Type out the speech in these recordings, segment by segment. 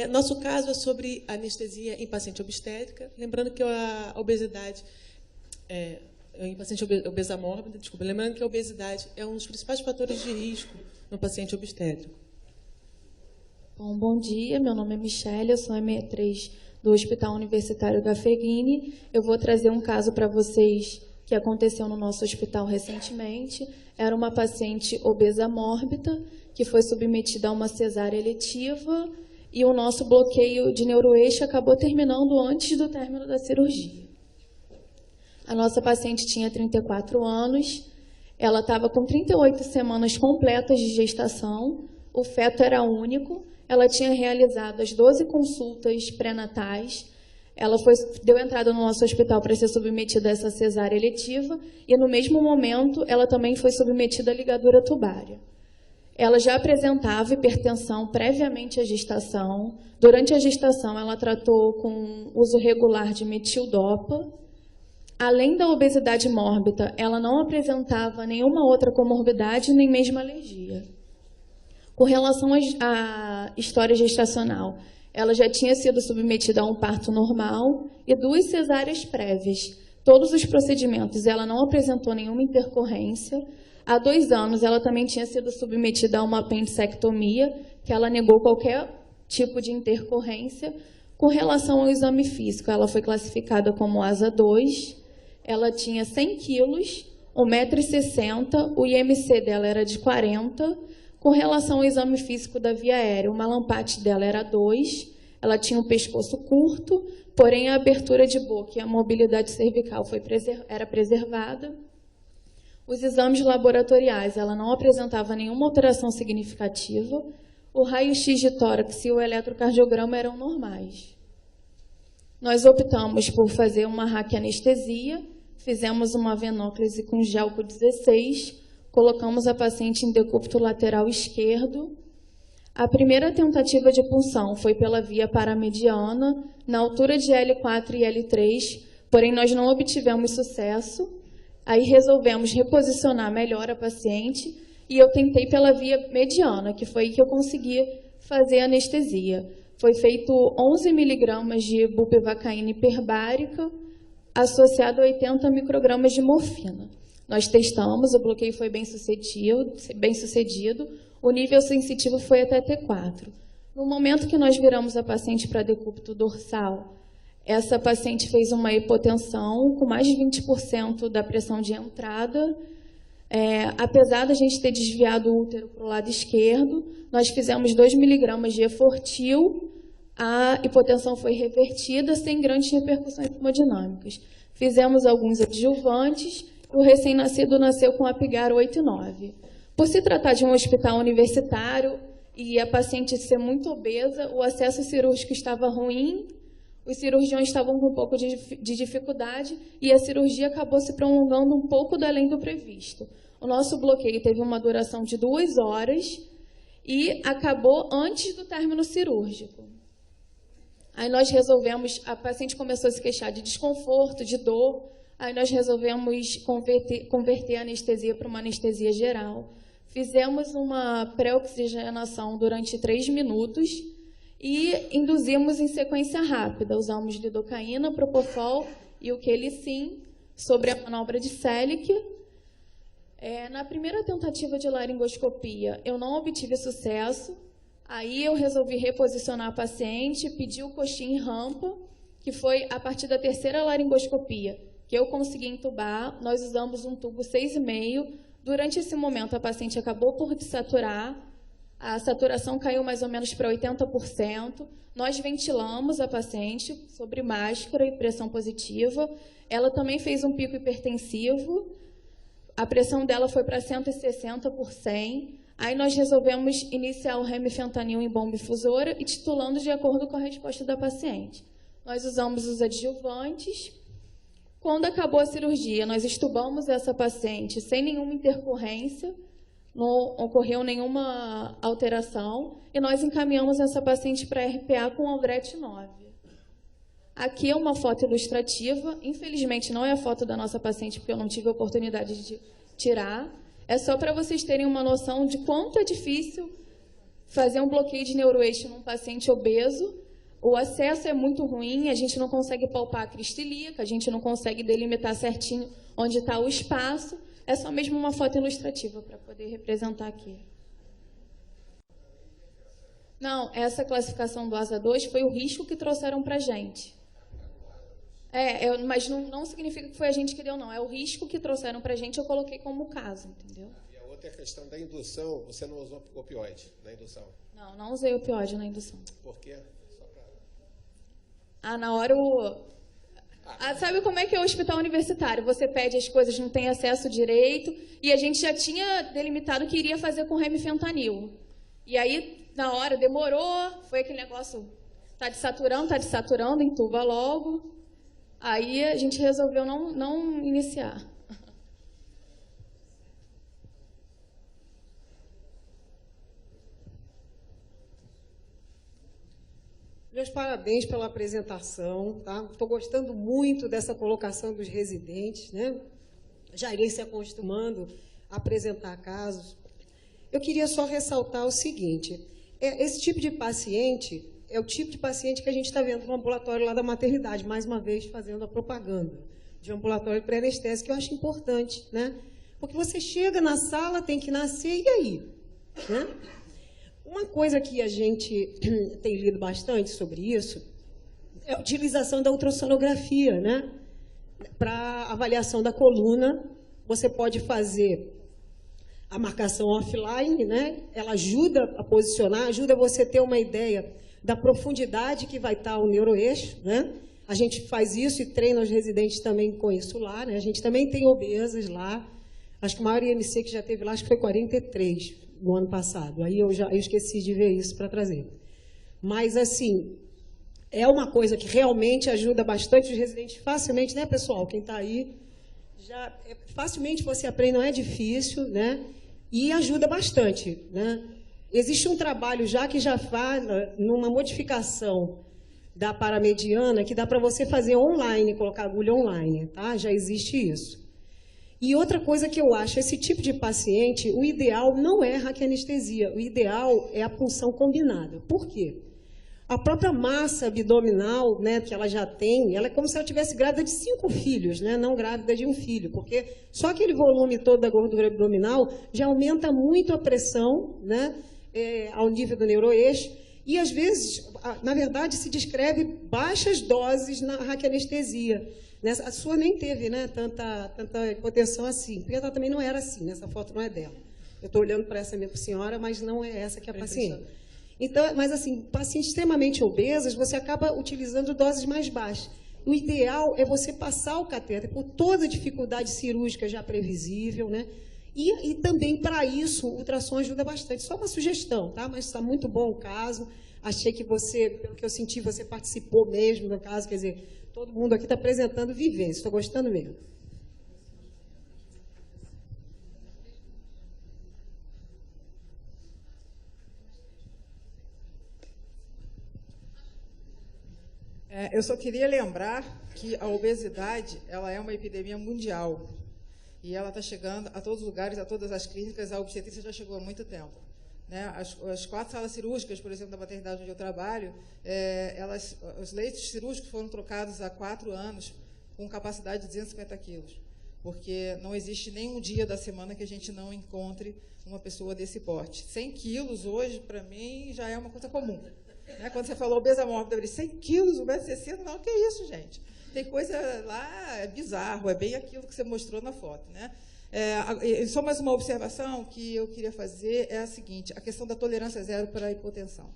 Nosso caso é sobre anestesia em paciente obstétrica, lembrando que a obesidade, em paciente obesa mórbida, desculpa, lembrando que a obesidade é um dos principais fatores de risco no paciente obstétrico. Bom dia, meu nome é Michele, eu sou ME3 do Hospital Universitário da FEGINE. Eu vou trazer um caso para vocês que aconteceu no nosso hospital recentemente. Era uma paciente obesa mórbida que foi submetida a uma cesárea eletiva e o nosso bloqueio de neuroeixo acabou terminando antes do término da cirurgia. A nossa paciente tinha 34 anos, ela estava com 38 semanas completas de gestação, o feto era único, ela tinha realizado as 12 consultas pré-natais, ela deu entrada no nosso hospital para ser submetida a essa cesárea eletiva e, no mesmo momento, ela também foi submetida à ligadura tubária. Ela já apresentava hipertensão previamente à gestação. Durante a gestação, ela tratou com uso regular de metildopa. Além da obesidade mórbida, ela não apresentava nenhuma outra comorbidade, nem mesmo alergia. Com relação à história gestacional, ela já tinha sido submetida a um parto normal e 2 cesáreas prévias. Todos os procedimentos, ela não apresentou nenhuma intercorrência. Há 2 anos, ela também tinha sido submetida a uma apendicectomia, que ela negou qualquer tipo de intercorrência. Com relação ao exame físico, ela foi classificada como ASA 2, ela tinha 100 quilos, 1,60 m, o IMC dela era de 40. Com relação ao exame físico da via aérea, o malampate dela era 2, ela tinha um pescoço curto, porém a abertura de boca e a mobilidade cervical era preservada. Os exames laboratoriais, ela não apresentava nenhuma alteração significativa. O raio-x de tórax e o eletrocardiograma eram normais. Nós optamos por fazer uma raquianestesia, fizemos uma venóclise com gelco 16, colocamos a paciente em decúbito lateral esquerdo. A primeira tentativa de punção foi pela via paramediana, na altura de L4 e L3, porém nós não obtivemos sucesso. Aí resolvemos reposicionar melhor a paciente e eu tentei pela via mediana, que foi que eu consegui fazer a anestesia. Foi feito 11 mg de bupivacaína hiperbárica, associado a 80 microgramas de morfina. Nós testamos, o bloqueio foi bem sucedido, o nível sensitivo foi até T4. No momento que nós viramos a paciente para decúbito dorsal, essa paciente fez uma hipotensão com mais de 20% da pressão de entrada. Apesar da gente ter desviado o útero para o lado esquerdo, nós fizemos 2 mg de efortil, a hipotensão foi revertida sem grandes repercussões hemodinâmicas. Fizemos alguns adjuvantes, o recém-nascido nasceu com Apgar 8 e 9. Por se tratar de um hospital universitário e a paciente ser muito obesa, o acesso cirúrgico estava ruim, os cirurgiões estavam com um pouco de dificuldade e a cirurgia acabou se prolongando um pouco além do previsto. O nosso bloqueio teve uma duração de 2 horas e acabou antes do término cirúrgico. Aí nós resolvemos, a paciente começou a se queixar de desconforto, de dor, aí nós resolvemos converter a anestesia para uma anestesia geral. Fizemos uma pré-oxigenação durante 3 minutos, e induzimos em sequência rápida. Usamos lidocaína, propofol e o quelicin sobre a manobra de Selick. Na primeira tentativa de laringoscopia, eu não obtive sucesso. Aí eu resolvi reposicionar a paciente, pedi o coxim em rampa, que foi a partir da 3ª laringoscopia que eu consegui entubar. Nós usamos um tubo 6,5. Durante esse momento, a paciente acabou por desaturar. A saturação caiu mais ou menos para 80%. Nós ventilamos a paciente sobre máscara e pressão positiva. Ela também fez um pico hipertensivo. A pressão dela foi para 160 por 100. Aí nós resolvemos iniciar o remifentanil em bomba infusora e titulando de acordo com a resposta da paciente. Nós usamos os adjuvantes. Quando acabou a cirurgia, nós estubamos essa paciente sem nenhuma intercorrência, não ocorreu nenhuma alteração, e nós encaminhamos essa paciente para RPA com Aldrete 9. Aqui é uma foto ilustrativa, infelizmente não é a foto da nossa paciente, porque eu não tive a oportunidade de tirar. É só para vocês terem uma noção de quanto é difícil fazer um bloqueio de neuroeixo num paciente obeso. O acesso é muito ruim, a gente não consegue palpar a crista ilíaca, a gente não consegue delimitar certinho onde está o espaço. É só mesmo uma foto ilustrativa para poder representar aqui. Não, essa classificação do ASA 2 foi o risco que trouxeram para a gente. Mas não significa que foi a gente que deu, não. É o risco que trouxeram para a gente, eu coloquei como caso, entendeu? E a outra questão da indução, você não usou opioide na indução? Não usei opioide na indução. Por quê? Na hora sabe como é que é o hospital universitário? Você pede as coisas, não tem acesso direito, e a gente já tinha delimitado que iria fazer com remifentanil. E aí, na hora, demorou, foi aquele negócio, tá desaturando, entuba logo. Aí a gente resolveu não iniciar. Meus parabéns pela apresentação, tá? Estou gostando muito dessa colocação dos residentes, né? Já irei se acostumando a apresentar casos. Eu queria só ressaltar o seguinte, esse tipo de paciente é o tipo de paciente que a gente está vendo no ambulatório lá da maternidade, mais uma vez fazendo a propaganda de ambulatório pré-anestésico, que eu acho importante, né? Porque você chega na sala, tem que nascer, e aí? Né? Uma coisa que a gente tem lido bastante sobre isso é a utilização da ultrassonografia, né? Para avaliação da coluna, você pode fazer a marcação offline, né? Ela ajuda a posicionar, ajuda você a ter uma ideia da profundidade que vai estar o neuroeixo, né? A gente faz isso e treina os residentes também com isso lá, né? A gente também tem obesas lá, acho que o maior IMC que já teve lá, acho que foi 43 no ano passado. Aí eu esqueci de ver isso para trazer. Mas, assim, é uma coisa que realmente ajuda bastante os residentes facilmente, né, pessoal? Quem está aí, facilmente você aprende, não é difícil, né? E ajuda bastante, né? Existe um trabalho já que já faz numa modificação da paramediana, que dá para você fazer online, colocar agulha online, tá? Já existe isso. E outra coisa que eu acho, esse tipo de paciente, o ideal não é raquianestesia, o ideal é a punção combinada. Por quê? A própria massa abdominal, né, que ela já tem, ela é como se ela tivesse grávida de 5 filhos, né, não grávida de um filho, porque só aquele volume todo da gordura abdominal já aumenta muito a pressão, né, ao nível do neuroeixo, e às vezes, na verdade, se descreve baixas doses na raquianestesia. A sua nem teve, né, tanta hipotensão assim, porque ela também não era assim, nessa foto não é dela. Eu estou olhando para essa minha senhora, mas não é essa que é a paciente. Então, mas assim, pacientes extremamente obesas, você acaba utilizando doses mais baixas. O ideal é você passar o catéter por toda a dificuldade cirúrgica já previsível, né? E também, para isso, o ultrassom ajuda bastante. Só uma sugestão, tá? Mas está muito bom o caso. Achei que você, pelo que eu senti, você participou mesmo do caso, quer dizer, todo mundo aqui está apresentando vivência, estou gostando mesmo. Eu só queria lembrar que a obesidade ela é uma epidemia mundial e ela está chegando a todos os lugares, a todas as clínicas, a obstetrícia já chegou há muito tempo. Né? As 4 salas cirúrgicas, por exemplo, da maternidade onde eu trabalho, os leitos cirúrgicos foram trocados há 4 anos com capacidade de 250 quilos, porque não existe nenhum dia da semana que a gente não encontre uma pessoa desse porte. 100 quilos hoje, para mim, já é uma coisa comum. Né? Quando você falou obesa mórbida, eu falei, 100 quilos, 1,60 m, não, que é isso, gente? Tem coisa lá, é bizarro, é bem aquilo que você mostrou na foto, né? Só mais uma observação que eu queria fazer é a seguinte, a questão da tolerância zero para a hipotensão.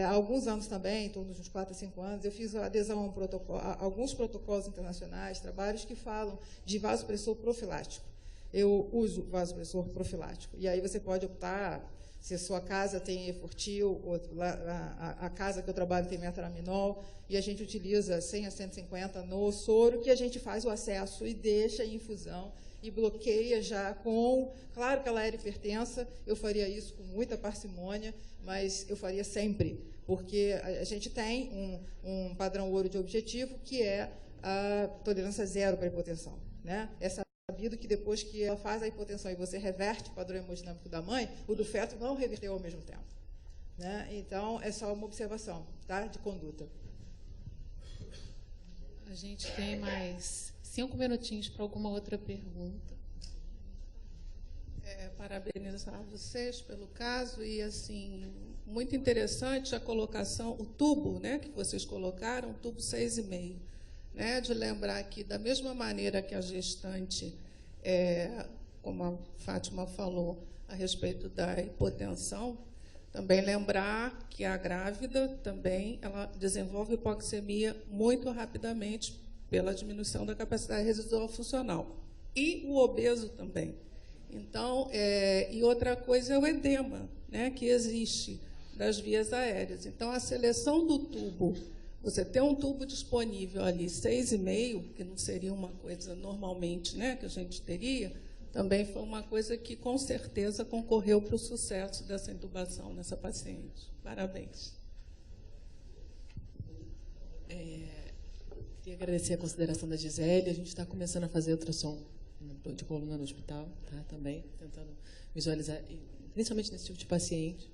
Há alguns anos também, em torno de uns 4 a 5 anos, eu fiz a adesão a alguns protocolos internacionais, trabalhos que falam de vasopressor profilático. Eu uso vasopressor profilático. E aí você pode optar, se a sua casa tem Efortil, a casa que eu trabalho tem metaraminol, e a gente utiliza 100 a 150 no soro, que a gente faz o acesso e deixa em infusão, e bloqueia já com... Claro que ela era hipertensa, eu faria isso com muita parcimônia, mas eu faria sempre, porque a gente tem um padrão ouro de objetivo, que é a tolerância zero para a hipotensão. Né? É sabido que depois que ela faz a hipotensão e você reverte o padrão hemodinâmico da mãe, o do feto não reverteu ao mesmo tempo. né? Então, é só uma observação, tá? De conduta. A gente tem mais 5 minutinhos para alguma outra pergunta. Parabenizar vocês pelo caso e, assim, muito interessante a colocação, o tubo, né, que vocês colocaram, o tubo 6,5, né, de lembrar que, da mesma maneira que a gestante, como a Fátima falou, a respeito da hipotensão, também lembrar que a grávida também ela desenvolve hipoxemia muito rapidamente pela diminuição da capacidade residual funcional. E o obeso também. Então, e outra coisa é o edema, né, que existe das vias aéreas. Então, a seleção do tubo, você ter um tubo disponível ali 6,5, que não seria uma coisa normalmente, né, que a gente teria, também foi uma coisa que, com certeza, concorreu para o sucesso dessa intubação nessa paciente. Parabéns. Queria agradecer a consideração da Gisele. A gente está começando a fazer ultrassom de coluna no hospital, tá? Também, tentando visualizar, principalmente nesse tipo de paciente.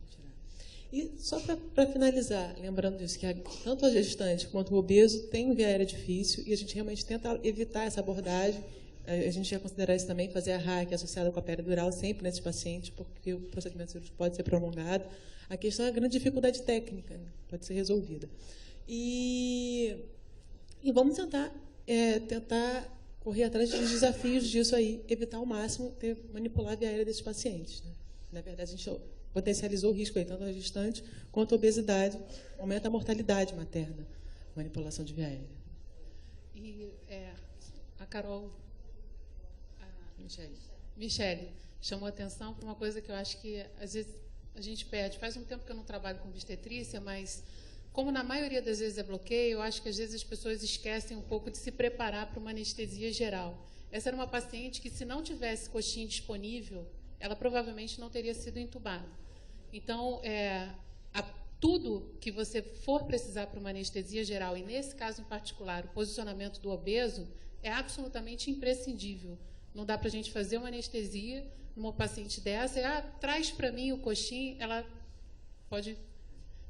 E só para finalizar, lembrando disso, que tanto a gestante quanto o obeso tem via aérea difícil e a gente realmente tenta evitar essa abordagem. A gente ia considerar isso também, fazer a RAC associada com a peridural sempre nesses pacientes, porque o procedimento cirúrgico pode ser prolongado. A questão é a grande dificuldade técnica, né? Pode ser resolvida. E vamos tentar correr atrás dos desafios disso aí, evitar ao máximo manipular a via aérea desses pacientes, né? Na verdade, a gente potencializou o risco aí, tanto a gestante quanto a obesidade, aumenta a mortalidade materna, manipulação de via aérea. E a Carol, Michele, chamou a atenção para uma coisa que eu acho que, às vezes, a gente perde. Faz um tempo que eu não trabalho com obstetrícia, mas, como na maioria das vezes é bloqueio, eu acho que, às vezes, as pessoas esquecem um pouco de se preparar para uma anestesia geral. Essa era uma paciente que, se não tivesse coxinha disponível, ela provavelmente não teria sido entubada. Então, tudo que você for precisar para uma anestesia geral, e nesse caso em particular, o posicionamento do obeso, é absolutamente imprescindível. Não dá para a gente fazer uma anestesia numa paciente dessa, traz para mim o coxinho, ela pode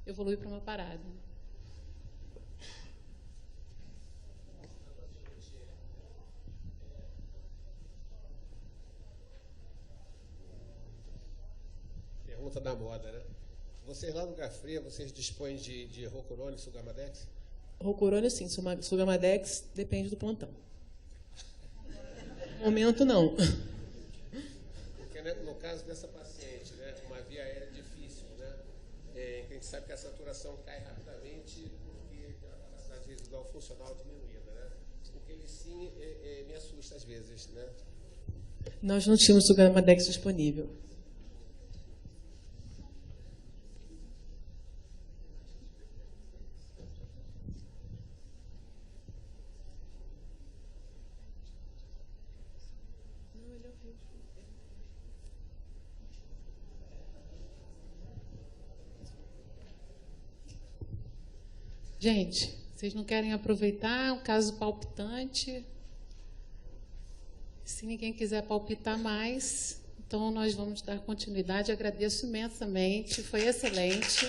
evoluir para uma parada. Pergunta da moda, né? Vocês lá no Gafria, vocês dispõem de Rocurone e Sugamadex? Rocurone, sim. Sugamadex depende do plantão. No momento, não. Porque, né, no caso dessa paciente, né, uma via aérea difícil, né, a gente sabe que a saturação cai rapidamente porque a capacidade residual funcional diminuída, né? O que ele sim me assusta às vezes, né? Nós não tínhamos Sugamadex disponível. Gente, vocês não querem aproveitar um caso palpitante? Se ninguém quiser palpitar mais, então nós vamos dar continuidade. Agradeço imensamente, foi excelente.